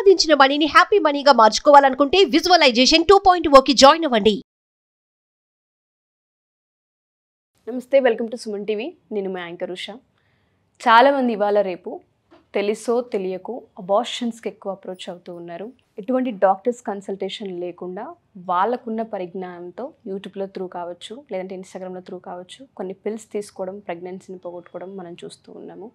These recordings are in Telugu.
సంపాదించిన మనీని హ్యాపీ మనీగా మార్చుకోవాలనుకుంటే విజువలైజేషన్ 2.0కి జాయిన్ అవ్వండి. నమస్తే, వెల్కమ్ టు సుమన్ టీవీ. నేను మా యాంకర్ ఉషా. చాలామంది ఇవాళ రేపు తెలుసో తెలియకో అబార్షన్స్కి ఎక్కువ అప్రోచ్ అవుతూ ఉన్నారు. ఎటువంటి డాక్టర్స్ కన్సల్టేషన్ లేకుండా వాళ్ళకున్న పరిజ్ఞానంతో యూట్యూబ్లో త్రూ కావచ్చు, లేదంటే ఇన్స్టాగ్రామ్లో త్రూ కావచ్చు, కొన్ని పిల్స్ తీసుకోవడం, ప్రెగ్నెన్సీని పోగొట్టుకోవడం మనం చూస్తూ ఉన్నాము.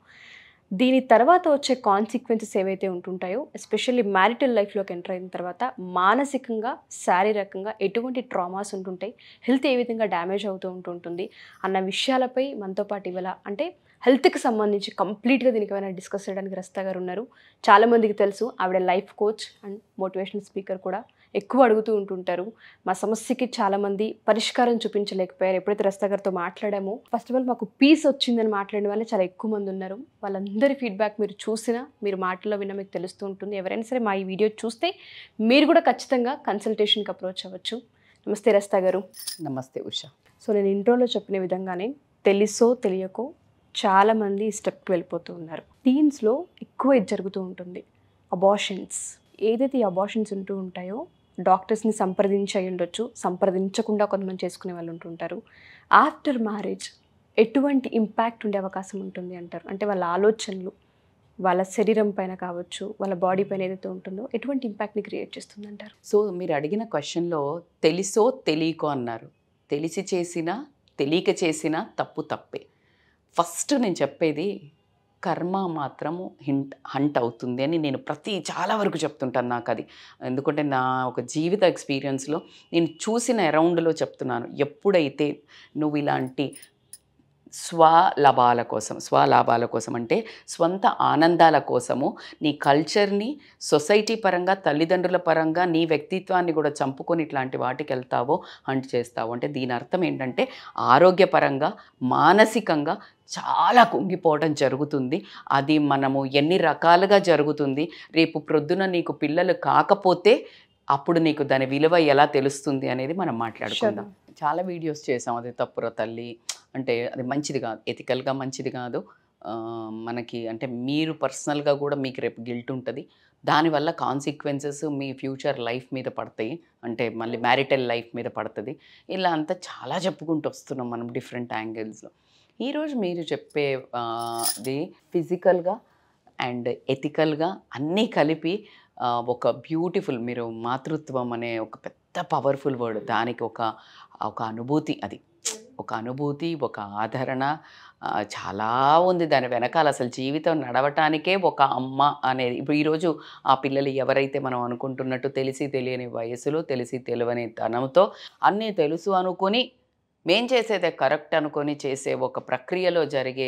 దీని తర్వాత వచ్చే కాన్సిక్వెన్సెస్ ఏవైతే ఉంటుంటాయో, ఎస్పెషల్లీ మ్యారిటల్ లైఫ్లోకి ఎంటర్ అయిన తర్వాత మానసికంగా, శారీరకంగా ఎటువంటి ట్రామాస్ ఉంటుంటాయి, హెల్త్ ఏ విధంగా డ్యామేజ్ అవుతూ ఉంటుంటుంది అన్న విషయాలపై మనతో పాటు ఇవాళ అంటే హెల్త్కి సంబంధించి కంప్లీట్గా దీనికి ఏమైనా డిస్కస్ చేయడానికి రస్తా గారు ఉన్నారు. చాలామందికి తెలుసు, ఆవిడ life coach and motivational speaker కూడా. ఎక్కువ అడుగుతూ ఉంటుంటారు. మా సమస్యకి చాలామంది పరిష్కారం చూపించలేకపోయారు. ఎప్పుడైతే రస్తా గారితో మాట్లాడామో, ఫస్ట్ ఆఫ్ ఆల్ మాకు పీస్ వచ్చిందని మాట్లాడిన వాళ్ళే చాలా ఎక్కువ మంది ఉన్నారు. వాళ్ళందరి ఫీడ్బ్యాక్ మీరు చూసినా, మీరు మాటల్లో విన్నా మీకు తెలుస్తూ ఉంటుంది. ఎవరైనా సరే మా ఈ వీడియో చూస్తే మీరు కూడా ఖచ్చితంగా కన్సల్టేషన్కి అప్రోచ్ అవ్వచ్చు. నమస్తే రస్తా గారు. నమస్తే ఉషా. సో నేను ఇంట్రోలో చెప్పిన విధంగానే తెలుసో తెలియకో చాలామంది ఈ స్టెప్కి వెళ్ళిపోతూ ఉన్నారు. టీన్స్లో ఎక్కువ ఇది జరుగుతూ ఉంటుంది, అబార్షన్స్. ఏదైతే ఈ అబార్షన్స్ ఉంటూ ఉంటాయో డాక్టర్స్ని సంప్రదించి అయి ఉండొచ్చు, సంప్రదించకుండా కొంతమంది చేసుకునే వాళ్ళు ఉంటుంటారు. ఆఫ్టర్ మ్యారేజ్ ఎటువంటి ఇంపాక్ట్ ఉండే అవకాశం ఉంటుంది అంటారు? అంటే వాళ్ళ ఆలోచనలు, వాళ్ళ శరీరం పైన కావచ్చు, వాళ్ళ బాడీ పైన ఏదైతే ఉంటుందో ఎటువంటి ఇంపాక్ట్ని క్రియేట్ చేస్తుంది అంటారు? సో మీరు అడిగిన క్వశ్చన్లో తెలుసో తెలియకో అన్నారు. తెలిసి చేసినా తెలియక చేసినా తప్పు తప్పే. ఫస్ట్ నేను చెప్పేది కర్మ మాత్రము హంట్ అవుతుంది అని నేను చాలా వరకు చెప్తుంటాను. నాకు అది ఎందుకంటే నా ఒక జీవిత ఎక్స్పీరియన్స్లో నేను చూసిన అరౌండ్లో చెప్తున్నాను. ఎప్పుడైతే నువ్వు ఇలాంటి స్వలాభాల కోసం అంటే స్వంత ఆనందాల కోసము నీ కల్చర్ని, సొసైటీ పరంగా, తల్లిదండ్రుల పరంగా నీ వ్యక్తిత్వాన్ని కూడా చంపుకొని ఇట్లాంటి వాటికి వెళ్తావో, హంట్ చేస్తావో అంటే దీని అర్థం ఏంటంటే ఆరోగ్యపరంగా, మానసికంగా చాలా కుంగిపోవడం జరుగుతుంది. అది మనము ఎన్ని రకాలుగా జరుగుతుంది. రేపు ప్రొద్దున నీకు పిల్లలు కాకపోతే అప్పుడు నీకు దాని విలువ ఎలా తెలుస్తుంది అనేది మనం మాట్లాడుకుందాం. చాలా వీడియోస్ చేసాం. అది తప్పురా తల్లి అంటే అది మంచిది కాదు, ఎథికల్గా మంచిది కాదు. మనకి అంటే మీరు పర్సనల్గా కూడా మీకు రేపు గిల్ట్ ఉంటుంది. దానివల్ల కాన్సిక్వెన్సెస్ మీ ఫ్యూచర్ లైఫ్ మీద పడతాయి, అంటే మళ్ళీ మ్యారిటల్ లైఫ్ మీద పడుతుంది. ఇలా అంతా చాలా చెప్పుకుంటూ వస్తున్నాం మనం డిఫరెంట్ యాంగిల్స్లో. ఈరోజు మీరు చెప్పే అది ఫిజికల్గా అండ్ ఎథికల్గా అన్నీ కలిపి ఒక బ్యూటిఫుల్, మీరు మాతృత్వం అనే ఒక పెద్ద పవర్ఫుల్ వర్డ్, దానికి ఒక అనుభూతి, అది ఒక అనుభూతి, ఒక ఆదరణ చాలా ఉంది దాని వెనకాల. అసలు జీవితం నడవటానికే ఒక అమ్మ అనేది. ఇప్పుడు ఈరోజు ఆ పిల్లలు ఎవరైతే మనం అనుకుంటున్నట్టు తెలిసి తెలియని వయసులో, తెలిసి తెలియని తనంతో అన్నీ తెలుసు అనుకొని మేం చేసేదే కరెక్ట్ అనుకొని చేసే ఒక ప్రక్రియలో జరిగే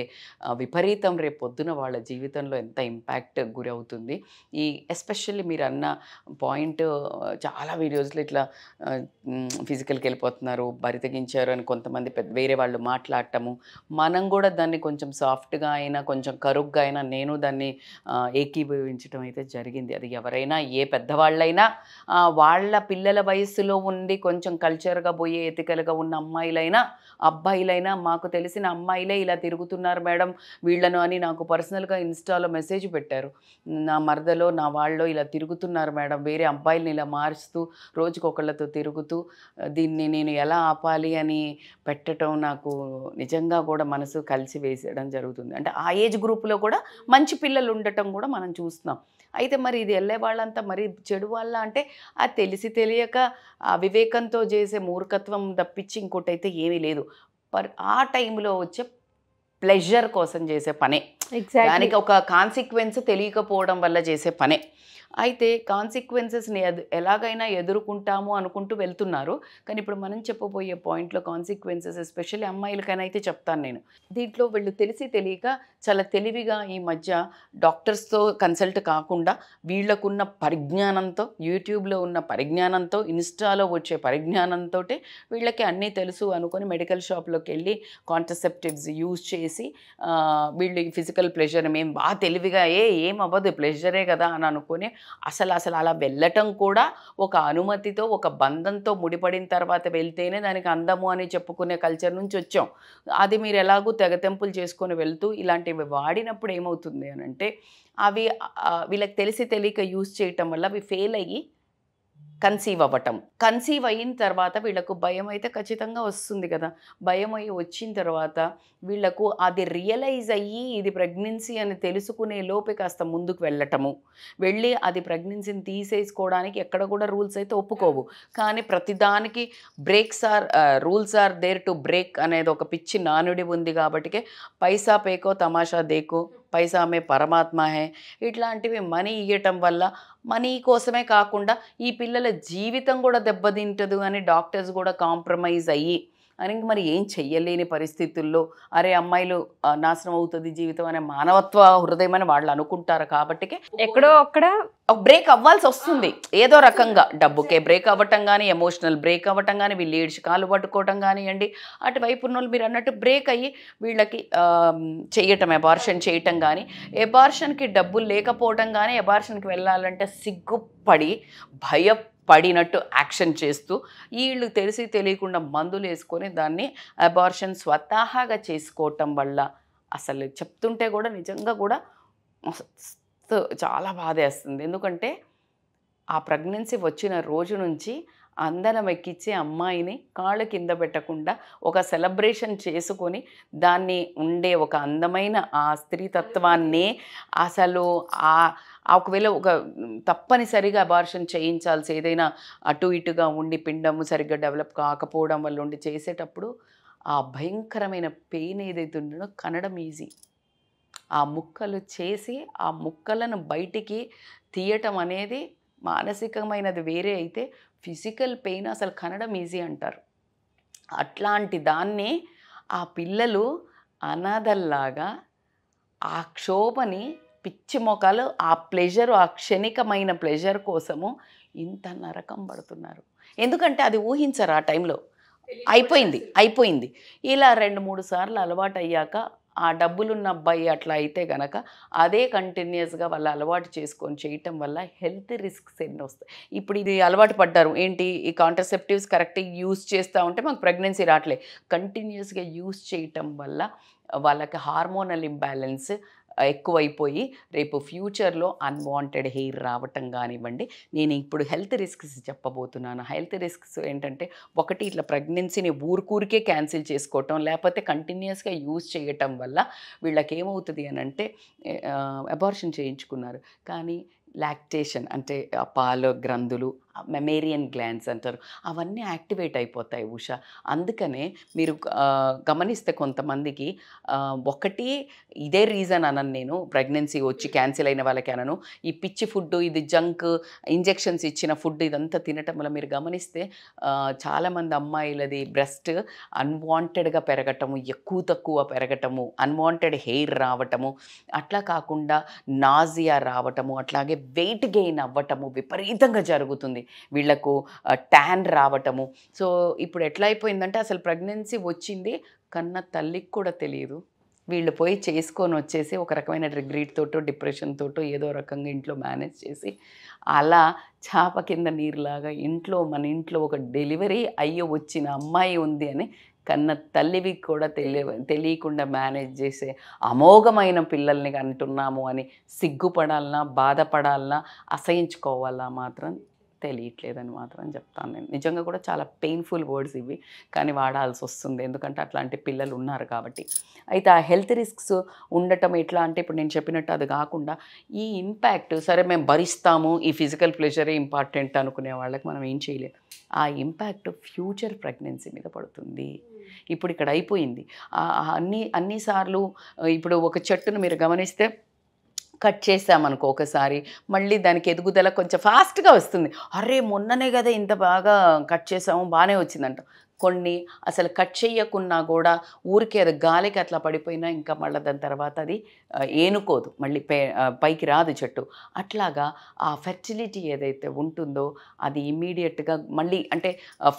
విపరీతం రేపు పొద్దున వాళ్ళ జీవితంలో ఎంత ఇంపాక్ట్ గురవుతుంది. ఈ ఎస్పెషల్లీ మీరు అన్న పాయింట్ చాలా వీడియోస్లో ఇట్లా ఫిజికల్కి వెళ్ళిపోతున్నారు, బరి తెగించారు అని కొంతమంది వేరే వాళ్ళు మాట్లాడటము, మనం కూడా దాన్ని కొంచెం సాఫ్ట్గా అయినా కొంచెం కరుగ్గా అయినా నేను దాన్ని ఏకీభవించడం అయితే జరిగింది. అది ఎవరైనా, ఏ పెద్దవాళ్ళైనా వాళ్ళ పిల్లల వయసులో ఉండి కొంచెం కల్చర్గా పోయే ఎథికల్గా ఉన్న అమ్మాయిలైనా అబ్బాయిలైనా, మాకు తెలిసిన అమ్మాయిలే ఇలా తిరుగుతున్నారు మేడం వీళ్ళను అని నాకు పర్సనల్గా ఇన్స్టాలో మెసేజ్ పెట్టారు. నా మరదలో, నా వాళ్ళలో ఇలా తిరుగుతున్నారు మేడం, వేరే అబ్బాయిలని ఇలా మారుస్తూ రోజుకొకళ్ళతో తిరుగుతూ, దీన్ని నేను ఎలా ఆపాలి అని పెట్టడం నాకు నిజంగా కూడా మనసు కలిసి వేసేయడం జరుగుతుంది. అంటే ఆ ఏజ్ గ్రూప్లో కూడా మంచి పిల్లలు ఉండటం కూడా మనం చూస్తున్నాం. అయితే మరి ఇది వెళ్ళే వాళ్ళంతా మరి చెడు వాళ్ళ అంటే అది తెలిసి తెలియక వివేకంతో చేసే మూర్ఖత్వం తప్పించి ఇంకోటైతే ఏమీ లేదు. ఆ టైంలో వచ్చే ప్లెజర్ కోసం చేసే పనే, దానికి ఒక కాన్సిక్వెన్స్ తెలియకపోవడం వల్ల చేసే పనే. అయితే కాన్సిక్వెన్సెస్ని ఎలాగైనా ఎదుర్కొంటాము అనుకుంటూ వెళ్తున్నారు. కానీ ఇప్పుడు మనం చెప్పబోయే పాయింట్లో కాన్సిక్వెన్సెస్ ఎస్పెషల్లీ అమ్మాయిలకైనా అయితే చెప్తాను నేను. దీంట్లో వీళ్ళు తెలిసి తెలియక చాలా తెలివిగా ఈ మధ్య డాక్టర్స్తో కన్సల్ట్ కాకుండా వీళ్ళకున్న పరిజ్ఞానంతో, యూట్యూబ్లో ఉన్న పరిజ్ఞానంతో, ఇన్స్టాలో వచ్చే పరిజ్ఞానంతో వీళ్ళకి అన్నీ తెలుసు అనుకొని మెడికల్ షాప్లోకి వెళ్ళి కాంట్రసెప్టివ్స్ యూజ్ చేసి వీళ్ళు ఫిజికల్ ప్లెజర్ మేము బాగా తెలివిగా ఏం అవ్వదు ప్లెజరే కదా అని అనుకొని అసలు అలా వెళ్ళటం కూడా ఒక అనుమతితో, ఒక బంధంతో ముడిపడిన తర్వాత వెళ్తేనే దానికి అందము అని చెప్పుకునే కల్చర్ నుంచి వచ్చాం. అది మీరు ఎలాగూ తెగతెంపులు చేసుకొని వెళ్తూ ఇలాంటివి వాడినప్పుడు ఏమవుతుంది అని అంటే అవి వీళ్ళకి తెలిసి తెలియక యూజ్ చేయటం వల్ల అవి ఫెయిల్ అయ్యి కన్సీవ్ అవ్వటం. కన్సీవ్ అయిన తర్వాత వీళ్ళకు భయం అయితే ఖచ్చితంగా వస్తుంది కదా. భయం అయ్యి వచ్చిన తర్వాత వీళ్ళకు అది రియలైజ్ అయ్యి ఇది ప్రెగ్నెన్సీ అని తెలుసుకునే లోపే కాస్త ముందుకు వెళ్ళటము, వెళ్ళి అది ప్రెగ్నెన్సీని తీసేసుకోవడానికి ఎక్కడ కూడా రూల్స్ అయితే ఒప్పుకోవు. కానీ ప్రతిదానికి rules are there to break అనేది ఒక పిచ్చి నానుడి ఉంది కాబట్టికే పైసా పేకో తమాషా దేకో, పైసా మే పరమాత్మ హే, ఇట్లాంటివి మనీ ఇవ్వటం వల్ల మనీ కోసమే కాకుండా ఈ పిల్లల జీవితం కూడా దెబ్బతింటదు అని డాక్టర్స్ కూడా కాంప్రమైజ్ అయ్యి అని మరి ఏం చెయ్యలేని పరిస్థితుల్లో అరే అమ్మాయిలు నాశనం అవుతుంది జీవితం అనే మానవత్వ హృదయం అని వాళ్ళు అనుకుంటారు. కాబట్టి ఎక్కడో అక్కడ బ్రేక్ అవ్వాల్సి వస్తుంది ఏదో రకంగా. డబ్బుకే బ్రేక్ అవ్వటం కానీ, ఎమోషనల్ బ్రేక్ అవ్వటం కానీ, వీళ్ళు ఏడ్చి కాలు పట్టుకోవటం కానివ్వండి, అటువైపు ఉన్న వాళ్ళు మీరు అన్నట్టు బ్రేక్ అయ్యి వీళ్ళకి చేయటం, అబార్షన్ చేయటం కానీ, అబార్షన్కి డబ్బులు లేకపోవటం కానీ, అబార్షన్కి వెళ్ళాలంటే సిగ్గుపడి భయపడినట్టు యాక్షన్ చేస్తూ వీళ్ళు తెలిసి తెలియకుండా మందులు వేసుకొని దాన్ని అబార్షన్ స్వతహాగా చేసుకోవటం వల్ల అసలు చెప్తుంటే కూడా నిజంగా కూడా చాలా బాధేస్తుంది. ఎందుకంటే ఆ ప్రెగ్నెన్సీ వచ్చిన రోజు నుంచి అందరం ఎక్కించి అమ్మాయిని కాళ్ళు కింద పెట్టకుండా ఒక సెలబ్రేషన్ చేసుకొని దాన్ని ఉండే ఒక అందమైన ఆ స్త్రీతత్వాన్ని అసలు ఒకవేళ ఒక తప్పనిసరిగా అబార్షన్ చేయించాల్సి ఏదైనా అటు ఇటుగా ఉండి పిండము సరిగ్గా డెవలప్ కాకపోవడం వల్ల ఉండి చేసేటప్పుడు ఆ భయంకరమైన పెయిన్ ఏదైతే ఉందో కనడం ఈజీ. ఆ ముక్కలు చేసి ఆ ముక్కలను బయటికి తీయటం అనేది మానసికమైనది వేరే అయితే ఫిజికల్ పెయిన్ అసలు కనడం ఈజీ అంటారు. అట్లాంటి దాన్ని ఆ పిల్లలు అనాథల్లాగా ఆ క్షోభని పిచ్చి మొక్కలు ఆ ప్లెజర్, ఆ క్షణికమైన ప్లెజర్ కోసము ఇంత నరకం పడుతున్నారు. ఎందుకంటే అది ఊహించరు ఆ టైంలో. అయిపోయింది ఇలా 2-3 సార్లు అలవాటు అయ్యాక ఆ డబ్బులున్న అబ్బాయి అట్లా అయితే కనుక అదే కంటిన్యూస్గా వాళ్ళు అలవాటు చేసుకొని చేయటం వల్ల హెల్త్ రిస్క్స్ ఎన్ని వస్తాయి. ఇప్పుడు ఇది అలవాటు పడ్డారు ఏంటి, ఈ కాంట్రసెప్టివ్స్ కరెక్ట్గా యూజ్ చేస్తూ ఉంటే మాకు ప్రెగ్నెన్సీ రావట్లేదు. కంటిన్యూస్గా యూజ్ చేయటం వల్ల వాళ్ళకి హార్మోనల్ ఇంబ్యాలెన్స్ ఎక్కువైపోయి రేపు ఫ్యూచర్లో అన్వాంటెడ్ హెయిర్ రావటం కానివ్వండి. నేను ఇప్పుడు హెల్త్ రిస్క్స్ చెప్పబోతున్నాను. హెల్త్ రిస్క్స్ ఏంటంటే, ఒకటి ఇట్లా ప్రెగ్నెన్సీని ఊరికే క్యాన్సిల్ చేసుకోవటం, లేకపోతే కంటిన్యూస్గా యూజ్ చేయటం వల్ల వీళ్ళకి ఏమవుతుంది అని అంటే అబార్షన్ చేయించుకున్నారు కానీ లాక్టేషన్ అంటే పాల గ్రంథులు, మెమేరియన్ గ్లాండ్స్ అంటారు, అవన్నీ యాక్టివేట్ అయిపోతాయి ఉషా. అందుకనే మీరు గమనిస్తే కొంతమందికి ఒకటి ఇదే రీజన్ అనను నేను, ప్రెగ్నెన్సీ వచ్చి క్యాన్సిల్ అయిన వాళ్ళకి అనను, ఈ పిచ్చి ఫుడ్, ఇది జంక్, ఇంజెక్షన్స్ ఇచ్చిన ఫుడ్ ఇదంతా తినటం వల్ల మీరు గమనిస్తే చాలామంది అమ్మాయిలది బ్రెస్ట్ అన్వాంటెడ్గా పెరగటము, తక్కువ పెరగటము, అన్వాంటెడ్ హెయిర్ రావటము, అట్లా కాకుండా నాజియా రావటము, అట్లాగే వెయిట్ గెయిన్ అవ్వటము విపరీతంగా జరుగుతుంది. వీళ్లకు ట్యాన్ రావటము. సో ఇప్పుడు ఎట్లా అయిపోయిందంటే అసలు ప్రెగ్నెన్సీ వచ్చింది కన్నా తల్లికి కూడా తెలియదు. వీళ్ళు పోయి చేసుకొని వచ్చేసి ఒక రకమైన రిగ్రెట్ తోటో డిప్రెషన్ తోటో ఏదో రకంగా ఇంట్లో మేనేజ్ చేసి అలా చాప కింద నీరులాగా మన ఇంట్లో ఒక డెలివరీ అయ్యి వచ్చిన అమ్మాయి ఉంది అని కన్న తల్లివి కూడా తెలియకుండా మేనేజ్ చేసే అమోఘమైన పిల్లల్ని అంటున్నాము అని సిగ్గుపడాలన్నా, బాధపడాలన్నా, అసహించుకోవాలా మాత్రం తెలియట్లేదని మాత్రం చెప్తాను నేను. నిజంగా కూడా చాలా పెయిన్ఫుల్ వర్డ్స్ ఇవి, కానీ వాడాల్సి వస్తుంది ఎందుకంటే అట్లాంటి పిల్లలు ఉన్నారు కాబట్టి. అయితే ఆ హెల్త్ రిస్క్స్ ఉండటం ఎట్లా అంటే, ఇప్పుడు నేను చెప్పినట్టు అది కాకుండా ఈ ఇంపాక్ట్, సరే మేము భరిస్తాము, ఈ ఫిజికల్ ప్లెజరే ఇంపార్టెంట్ అనుకునే వాళ్ళకి మనం ఏం చేయలేదు. ఆ ఇంపాక్ట్ ఫ్యూచర్ ప్రెగ్నెన్సీ మీద పడుతుంది. ఇప్పుడు ఇక్కడ అయిపోయింది అన్నిసార్లు. ఇప్పుడు ఒక చెట్టును మీరు గమనిస్తే కట్ చేసామనుకో ఒకసారి, మళ్ళీ దానికి ఎదుగుదల కొంచెం ఫాస్ట్గా వస్తుంది. అరే మొన్ననే కదా ఇంత బాగా కట్ చేసాము, బాగానే వచ్చిందంట. కొన్ని అసలు కట్ చేయకున్నా కూడా ఊరికే అది గాలికి అట్లా పడిపోయినా ఇంకా మళ్ళీ దాని తర్వాత అది ఏనుకోదు, మళ్ళీ పైకి రాదు చెట్టు. అట్లాగా ఆ ఫెర్టిలిటీ ఏదైతే ఉంటుందో అది ఇమీడియట్గా మళ్ళీ అంటే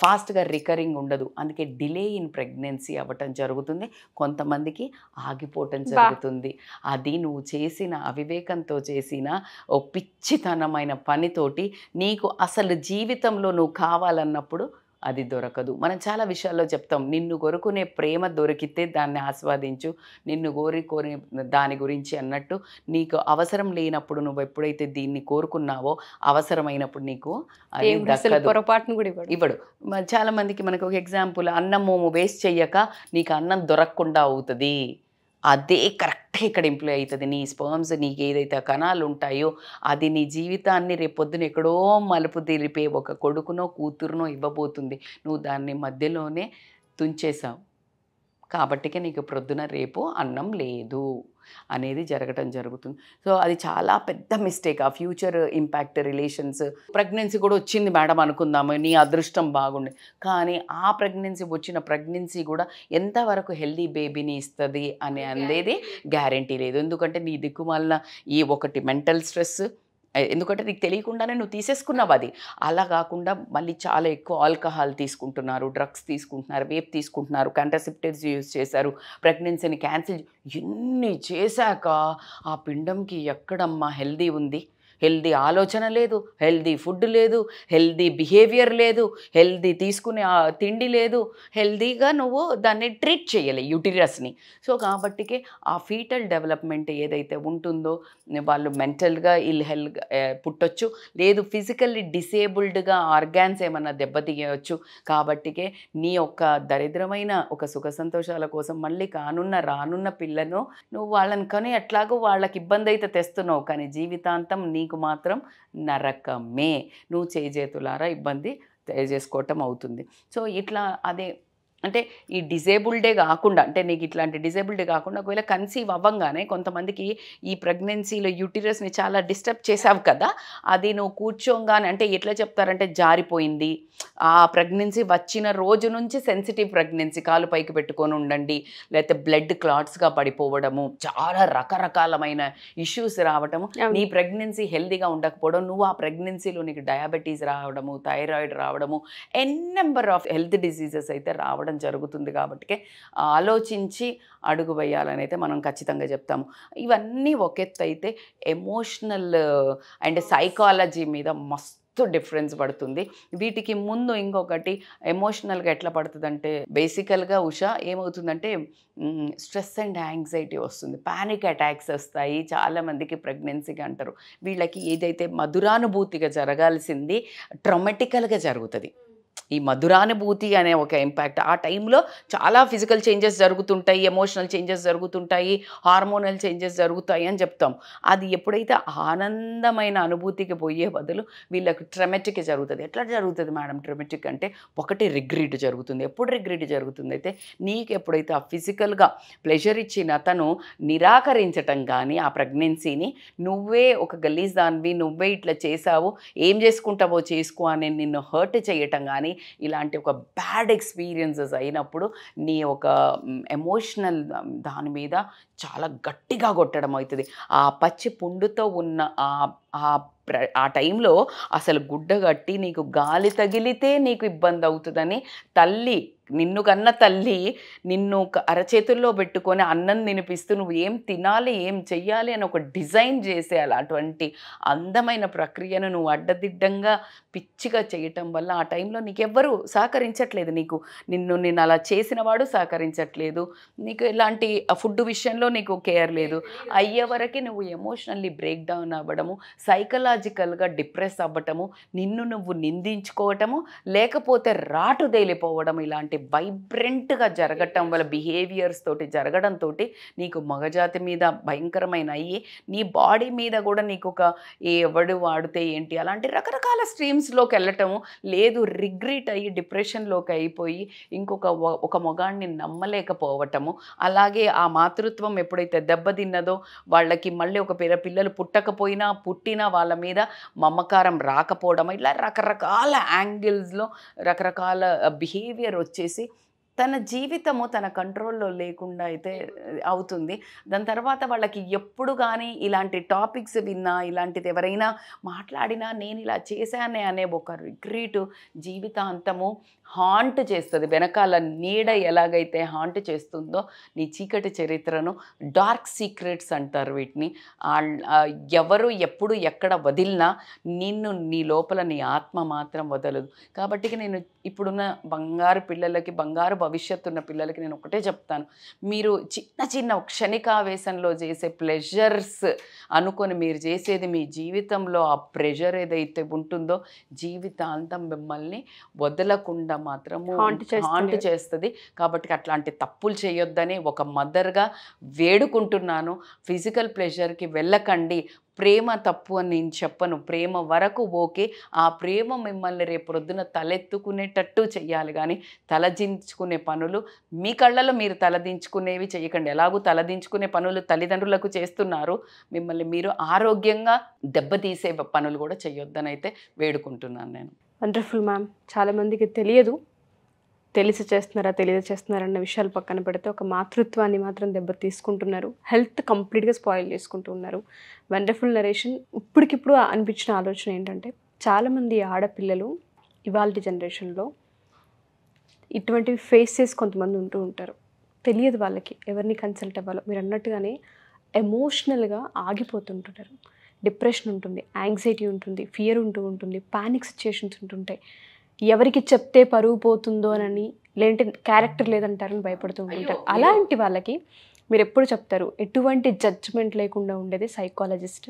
ఫాస్ట్గా రికరింగ్ ఉండదు. అందుకే డిలే ఇన్ ప్రెగ్నెన్సీ అవ్వటం జరుగుతుంది, కొంతమందికి ఆగిపోవటం జరుగుతుంది. అది నువ్వు చేసిన అవివేకంతో చేసిన ఓ పిచ్చితనమైన పనితోటి నీకు అసలు జీవితంలో నువ్వు కావాలన్నప్పుడు అది దొరకదు. మనం చాలా విషయాల్లో చెప్తాం, నిన్ను కోరుకునే ప్రేమ దొరికితే దాన్ని ఆస్వాదించు, నిన్ను కోరి దాని గురించి అన్నట్టు నీకు అవసరం లేనప్పుడు నువ్వు ఎప్పుడైతే దీన్ని కోరుకున్నావో అవసరమైనప్పుడు నీకు అది దక్కదు, పొరపాటును కూడా ఇవ్వడు. చాలామందికి మనకు ఒక ఎగ్జాంపుల్, అన్నము వేస్ట్ చెయ్యక నీకు అన్నం దొరకకుండా అవుతుంది. అదే కరెక్ట్గా ఇక్కడ ఇంప్లాయ్ అవుతుంది. నీ స్పర్మ్స్ నీకు ఏదైతే కణాలు ఉంటాయో అది నీ జీవితాన్ని రేపొద్దున ఎక్కడో మలుపు తిరిపే ఒక కొడుకునో కూతురునో ఇవ్వబోతుంది. నువ్వు దాన్ని మధ్యలోనే తుంచేసావు కాబట్టికే నీకు ప్రొద్దున రేపు అన్నం లేదు అనేది జరగటం జరుగుతుంది. సో అది చాలా పెద్ద మిస్టేక్. ఆ ఫ్యూచర్ ఇంపాక్ట్ రిలేషన్స్. ప్రెగ్నెన్సీ కూడా వచ్చింది మేడం అనుకుందాము, నీ అదృష్టం బాగుంది, కానీ ఆ వచ్చిన ప్రెగ్నెన్సీ కూడా ఎంతవరకు హెల్దీ బేబీని ఇస్తుంది అనేది గ్యారంటీ లేదు. ఎందుకంటే నీ దిక్కుమాలిన ఈ ఒకటి మెంటల్ స్ట్రెస్, ఎందుకంటే నీకు తెలియకుండానే నువ్వు తీసేసుకున్నావు. అది అలా కాకుండా మళ్ళీ చాలా ఎక్కువ ఆల్కహాల్ తీసుకుంటున్నారు, డ్రగ్స్ తీసుకుంటున్నారు, వేప్ తీసుకుంటున్నారు, కాంట్రాసెప్టివ్స్ యూజ్ చేశారు, ప్రెగ్నెన్సీని క్యాన్సిల్, ఇన్ని చేశాక ఆ పిండంకి ఎక్కడమ్మా హెల్దీ ఉంది? హెల్దీ ఆలోచన లేదు, హెల్దీ ఫుడ్ లేదు, హెల్దీ బిహేవియర్ లేదు, హెల్దీ తీసుకునే తిండి లేదు, హెల్దీగా నువ్వు దాన్ని ట్రీట్ చేయాలి యూటిరస్ని. సో కాబట్టికే ఆ ఫీటల్ డెవలప్మెంట్ ఏదైతే ఉంటుందో వాళ్ళు మెంటల్గా పుట్టొచ్చు, లేదు ఫిజికల్లీ డిసేబుల్డ్గా ఆర్గాన్స్ ఏమన్నా దెబ్బతీయవచ్చు. కాబట్టికే నీ యొక్క దరిద్రమైన ఒక సుఖ సంతోషాల కోసం మళ్ళీ రానున్న పిల్లను నువ్వు వాళ్ళని కానీ ఎట్లాగో వాళ్ళకి ఇబ్బంది అయితే తెస్తున్నావు, కానీ జీవితాంతం నీకు మాత్రం నరకమే. నువ్వు చేతులారా ఇబ్బంది చేసుకోవటం అవుతుంది. సో ఇట్లా అదే అంటే ఈ డిజేబుల్డే కాకుండా, అంటే నీకు ఇట్లాంటి డిజేబుల్డే కాకుండా ఒకవేళ కన్సీవ్ అవ్వంగానే కొంతమందికి ఈ ప్రెగ్నెన్సీలో యూటిరస్ని చాలా డిస్టర్బ్ చేసావు కదా, అది నువ్వు కూర్చోగానే అంటే ఎట్లా చెప్తారంటే జారిపోయింది, ఆ ప్రెగ్నెన్సీ వచ్చిన రోజు నుంచి సెన్సిటివ్ ప్రెగ్నెన్సీ, కాలు పైకి పెట్టుకొని ఉండండి, లేకపోతే బ్లడ్ క్లాట్స్గా పడిపోవడము, చాలా రకరకాలమైన ఇష్యూస్ రావడము, నీ ప్రెగ్నెన్సీ హెల్దీగా ఉండకపోవడం, నువ్వు ఆ ప్రెగ్నెన్సీలో నీకు డయాబెటీస్ రావడము, థైరాయిడ్ రావడము, నెంబర్ ఆఫ్ హెల్త్ డిసీజెస్ అయితే రావడం జరుగుతుంది. కాబట్టి ఆలోచించి అడుగు వేయాలని అయితే మనం ఖచ్చితంగా చెప్తాము. ఇవన్నీ ఒక ఎత్తు అయితే ఎమోషనల్ అండ్ సైకాలజీ మీద మస్తు డిఫరెన్స్ పడుతుంది. వీటికి ముందు ఇంకొకటి ఎమోషనల్గా ఎట్లా పడుతుందంటే బేసికల్గా ఉషా ఏమవుతుందంటే స్ట్రెస్ అండ్ యాంగ్జైటీ వస్తుంది, పానిక్ అటాక్స్ వస్తాయి చాలామందికి ప్రెగ్నెన్సీగా అంటారు. వీళ్ళకి ఏదైతే మధురానుభూతిగా జరగాల్సింది ట్రామాటికల్గా జరుగుతుంది. ఈ మధురానుభూతి అనే ఒక ఇంపాక్ట్ ఆ టైంలో చాలా ఫిజికల్ చేంజెస్ జరుగుతుంటాయి, ఎమోషనల్ చేంజెస్ జరుగుతుంటాయి, హార్మోనల్ చేంజెస్ జరుగుతాయి అని చెప్తాం. అది ఎప్పుడైతే ఆనందమైన అనుభూతికి పోయే బదులు వీళ్ళకి ట్రమెటిక్ జరుగుతుంది. ఎట్లా జరుగుతుంది మేడం ట్రమెటిక్ అంటే, ఒకటి రిగ్రెట్ జరుగుతుంది. ఎప్పుడు రిగ్రెట్ జరుగుతుంది అయితే, నీకు ఎప్పుడైతే ఆ ఫిజికల్గా ప్లెజర్ ఇచ్చిన అతను నిరాకరించటం కానీ ఆ ప్రెగ్నెన్సీని, నువ్వే ఒక గలీజ్ దానివి, నువ్వే ఇట్లా చేసావు, ఏం చేసుకుంటావో చేసుకో అని నిన్ను హర్ట్ చేయటం కానీ, ఇలాంటి ఒక బ్యాడ్ ఎక్స్పీరియన్సెస్ అయినప్పుడు నీ ఒక ఎమోషనల్ దాని మీద చాలా గట్టిగా కొట్టడం అవుతుంది. ఆ పచ్చి పుండుతో ఉన్న ఆ టైంలో అసలు గుడ్డ కట్టి నీకు గాలి తగిలితే నీకు ఇబ్బంది అవుతుందని తల్లి, నిన్ను కన్న తల్లి నిన్ను అరచేతుల్లో పెట్టుకొని అన్నం తినిపిస్తూ నువ్వు ఏం తినాలి ఏం చెయ్యాలి అని ఒక డిజైన్ చేసేయాలి. అటువంటి అందమైన ప్రక్రియను నువ్వు అడ్డదిడ్డంగా పిచ్చిగా చేయటం వల్ల ఆ టైంలో నీకెవ్వరూ సహకరించట్లేదు. నిన్ను అలా చేసిన వాడు సహకరించట్లేదు, నీకు ఇలాంటి ఫుడ్ విషయంలో నీకు కేర్ లేదు. అయ్యే వరకు నువ్వు ఎమోషనల్లీ బ్రేక్ డౌన్ అవ్వడము, సైకలాజికల్గా డిప్రెస్ అవ్వటము, నిన్ను నువ్వు నిందించుకోవటము, లేకపోతే రాటుదేలిపోవడం, ఇలాంటి వైబ్రెంట్గా జరగటం వల్ల బిహేవియర్స్ తోటి జరగడంతో నీకు మగజాతి మీద భయంకరమైన అయ్యి, నీ బాడీ మీద కూడా నీకు ఒక ఎవడు వాడితే ఏంటి అలాంటి రకరకాల స్ట్రీమ్స్లోకి వెళ్ళటము, లేదు రిగ్రెట్ అయ్యి డిప్రెషన్లోకి అయిపోయి ఒక మొగాడిని నమ్మలేకపోవటము, అలాగే ఆ మాతృత్వం ఎప్పుడైతే దెబ్బతిన్నదో వాళ్ళకి మళ్ళీ ఒక పిల్లలు పుట్టినా వాళ్ళ మీద మమకారం రాకపోవడం, ఇట్లా రకరకాల యాంగిల్స్లో రకరకాల బిహేవియర్ వచ్చేసి వచ్చేసి తన జీవితము తన కంట్రోల్లో లేకుండా అయితే అవుతుంది. దాని తర్వాత వాళ్ళకి ఎప్పుడు కానీ ఇలాంటి టాపిక్స్ విన్నా, ఇలాంటిది ఎవరైనా మాట్లాడినా నేను ఇలా చేశానే అనే ఒక రిగ్రెట్ జీవితాంతము హాంట్ చేస్తుంది. వెనకాల నీడ ఎలాగైతే హాంట్ చేస్తుందో నీ చీకటి చరిత్రను, డార్క్ సీక్రెట్స్ అంటారు వీటిని. ఎవరు ఎప్పుడు ఎక్కడ వదిలినా నిన్ను నీ లోపల నీ ఆత్మ మాత్రం వదలదు. కాబట్టి నేను ఇప్పుడున్న బంగారు పిల్లలకి, బంగారు భవిష్యత్తు ఉన్న పిల్లలకి నేను ఒకటే చెప్తాను, మీరు చిన్న చిన్న క్షణికావేశంలో చేసే ప్లెజర్స్ అనుకొని మీరు చేసేది మీ జీవితంలో ఆ ప్రెషర్ ఏదైతే ఉంటుందో జీవితాంతం మిమ్మల్ని వదలకుండా మాత్రము హాంట్ చేస్తుంది. కాబట్టి అట్లాంటి తప్పులు చేయొద్దని ఒక మదర్గా వేడుకుంటున్నాను. ఫిజికల్ ప్లెజర్కి వెళ్ళకండి. ప్రేమ తప్పు అని నేను చెప్పను, ప్రేమ వరకు ఓకే. ఆ ప్రేమ మిమ్మల్ని రేపు పొద్దున తలెత్తుకునేటట్టు చెయ్యాలి, కానీ తలదించుకునే పనులు మీ కళ్ళలో మీరు తలదించుకునేవి చేయకండి. ఎలాగూ తలదించుకునే పనులు తల్లిదండ్రులకు చేస్తున్నారు, మిమ్మల్ని మీరు ఆరోగ్యంగా దెబ్బతీసే పనులు కూడా చేయొద్దని అయితే వేడుకుంటున్నాను నేను. Wonderful ma'am. చాలామందికి తెలియదు, తెలిసి చేస్తున్నారా తెలియదు చేస్తున్నారన్న విషయాలు పక్కన పెడితే ఒక మాతృత్వాన్ని మాత్రం దెబ్బ తీసుకుంటున్నారు, హెల్త్ కంప్లీట్గా స్పాయిల్ చేసుకుంటూ ఉన్నారు. Wonderful narration. ఇప్పటికిప్పుడు అనిపించిన ఆలోచన ఏంటంటే, చాలామంది ఆడపిల్లలు ఇవాళ జనరేషన్లో ఇటువంటివి ఫేస్ చేసి కొంతమంది ఉంటూ ఉంటారు. తెలియదు వాళ్ళకి ఎవరిని కన్సల్ట్ అవ్వాలో. మీరు అన్నట్టుగానే ఎమోషనల్గా ఆగిపోతుంటారు. డిప్రెషన్ ఉంటుంది, యాంగ్జైటీ ఉంటుంది, ఫియర్ ఉంటుంది, పానిక్ సిచ్యుయేషన్స్ ఉంటుంటాయి. ఎవరికి చెప్తే పరువు పోతుందో అని, లేదంటే క్యారెక్టర్ లేదంటారని భయపడుతూ ఉంటారు. అలాంటి వాళ్ళకి మీరు ఎప్పుడు చెప్తారు ఎటువంటి జడ్జ్మెంట్ లేకుండా ఉండేది సైకాలజిస్ట్,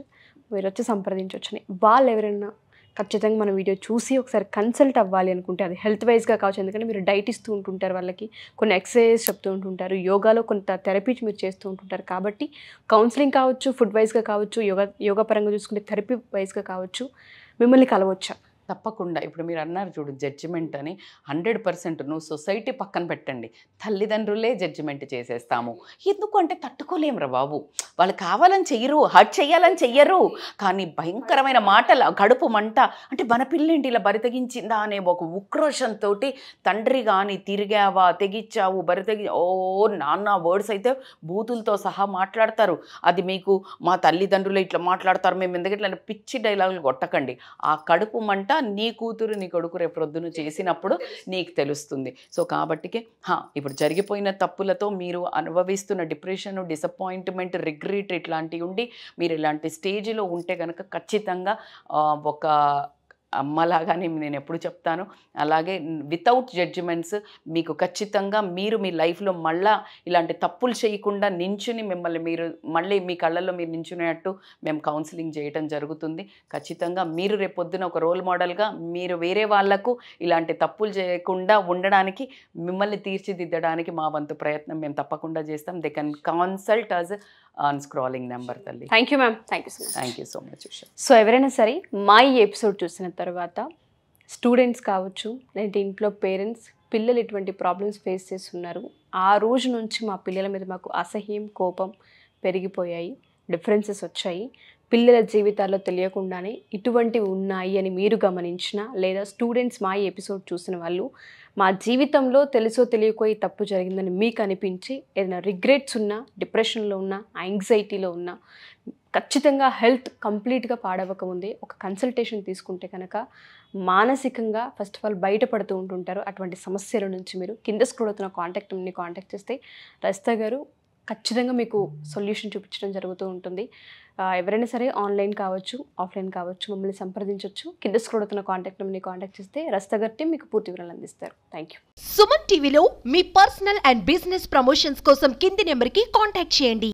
మీరు వచ్చి సంప్రదించవచ్చని? వాళ్ళు ఎవరైనా ఖచ్చితంగా మన వీడియో చూసి ఒకసారి కన్సల్ట్ అవ్వాలి అనుకుంటే, అది హెల్త్ వైజ్గా కావచ్చు, ఎందుకంటే మీరు డైట్ ఇస్తూ ఉంటుంటారు, వాళ్ళకి కొన్ని ఎక్సర్సైజ్ చెప్తూ ఉంటుంటారు, యోగాలో కొంత థెరపీ మీరు చేస్తూ ఉంటుంటారు. కాబట్టి కౌన్సిలింగ్ కావచ్చు, ఫుడ్ వైజ్గా కావచ్చు, యోగా పరంగా చూసుకుంటే థెరపీ వైజ్గా కావచ్చు, మిమ్మల్ని కలవచ్చా? తప్పకుండా. ఇప్పుడు మీరు అన్నారు చూడు జడ్జిమెంట్ అని, 100% నువ్వు సొసైటీ పక్కన పెట్టండి, తల్లిదండ్రులే జడ్జిమెంట్ చేసేస్తాము. ఎందుకు అంటే తట్టుకోలేమురా బాబు, వాళ్ళు కావాలని చెయ్యరు, హర్ట్ చేయాలని చెయ్యరు, కానీ భయంకరమైన మాటలు, కడుపు మంట, అంటే మన పిల్లేంటి ఇలా బరితెగించిందా అనే ఒక ఉక్రోషంతో తండ్రి కానీ తిరిగావా, తెగిచ్చావు, నాన్న వర్డ్స్ అయితే బూతులతో సహా మాట్లాడతారు. అది మీకు మా తల్లిదండ్రులు ఇట్లా మాట్లాడతారు, మేము ఎందుకు ఇట్లా పిచ్చి డైలాగులు కొట్టకండి. ఆ కడుపు మంట నీ కూతురు నీ కొడుకు రేపు ప్రొద్దున చేసినప్పుడు నీకు తెలుస్తుంది. సో కాబట్టికి ఇప్పుడు జరిగిపోయిన తప్పులతో మీరు అనుభవిస్తున్న డిప్రెషన్, డిసప్పాయింట్మెంట్, రిగ్రెట్ ఇట్లాంటివి ఉండి మీరు ఇలాంటి స్టేజ్లో ఉంటే కనుక ఖచ్చితంగా ఒక అమ్మలాగానే నేను ఎప్పుడు చెప్తాను, అలాగే వితౌట్ జడ్జిమెంట్స్ మీకు ఖచ్చితంగా మీరు మీ లైఫ్లో మళ్ళీ ఇలాంటి తప్పులు చేయకుండా నించుని మిమ్మల్ని మీరు మళ్ళీ మీ కళ్ళల్లో మీరు నించునేటట్టు మేము కౌన్సిలింగ్ చేయడం జరుగుతుంది. ఖచ్చితంగా మీరు రేపొద్దున ఒక రోల్ మోడల్గా మీరు వేరే వాళ్లకు ఇలాంటి తప్పులు చేయకుండా ఉండడానికి, మిమ్మల్ని తీర్చిదిద్దడానికి మా వంతు ప్రయత్నం మేము తప్పకుండా చేస్తాం. They can consult us on scrolling number. తల్లి thank you ma'am. Thank you so much Usha. So ఎవరైనా సరే మా ఈ ఎపిసోడ్ చూసిన తర్వాత స్టూడెంట్స్ కావచ్చు, లేదంటే ఇంట్లో పేరెంట్స్ పిల్లలు ఇటువంటి ప్రాబ్లమ్స్ ఫేస్ చేస్తున్నారు, ఆ రోజు నుంచి మా పిల్లల మీద మాకు అసహ్యం, కోపం పెరిగిపోయాయి, డిఫరెన్సెస్ వచ్చాయి, పిల్లల జీవితాల్లో తెలియకుండానే ఇటువంటివి ఉన్నాయి అని మీరు గమనించిన, లేదా స్టూడెంట్స్ మా ఈ ఎపిసోడ్ చూసిన వాళ్ళు మా జీవితంలో తెలుసో తెలియకో ఈ తప్పు జరిగిందని మీకు అనిపించి ఏదైనా రిగ్రెట్స్ ఉన్నా, డిప్రెషన్లో ఉన్నా, యాంగ్జైటీలో ఉన్నా, ఖచ్చితంగా హెల్త్ కంప్లీట్గా పాడవకముందే ఒక కన్సల్టేషన్ తీసుకుంటే కనుక మానసికంగా ఫస్ట్ ఆఫ్ ఆల్ బయటపడుతూ ఉంటుంటారు. అటువంటి సమస్యల నుంచి మీరు కింద స్క్రోల్ అవుతున్న కాంటాక్ట్ని కాంటాక్ట్ చేస్తే రజిత గారు ఖచ్చితంగా మీకు సొల్యూషన్ చూపించడం జరుగుతూ ఉంటుంది. ఎవరైనా సరే ఆన్లైన్ కావచ్చు, ఆఫ్లైన్ కావచ్చు, మమ్మల్ని సంప్రదించవచ్చు. కింద స్క్రోల్ అవుతున్న కాంటాక్ట్ నెంబర్ని కాంటాక్ట్ చేస్తే రజిత గారి మీకు పూర్తి వివరాలు అందిస్తారు. Thank you. సుమన్ టీవీలో మీ పర్సనల్ అండ్ బిజినెస్ ప్రమోషన్స్ కోసం కింది నెంబర్కి కాంటాక్ట్ చేయండి.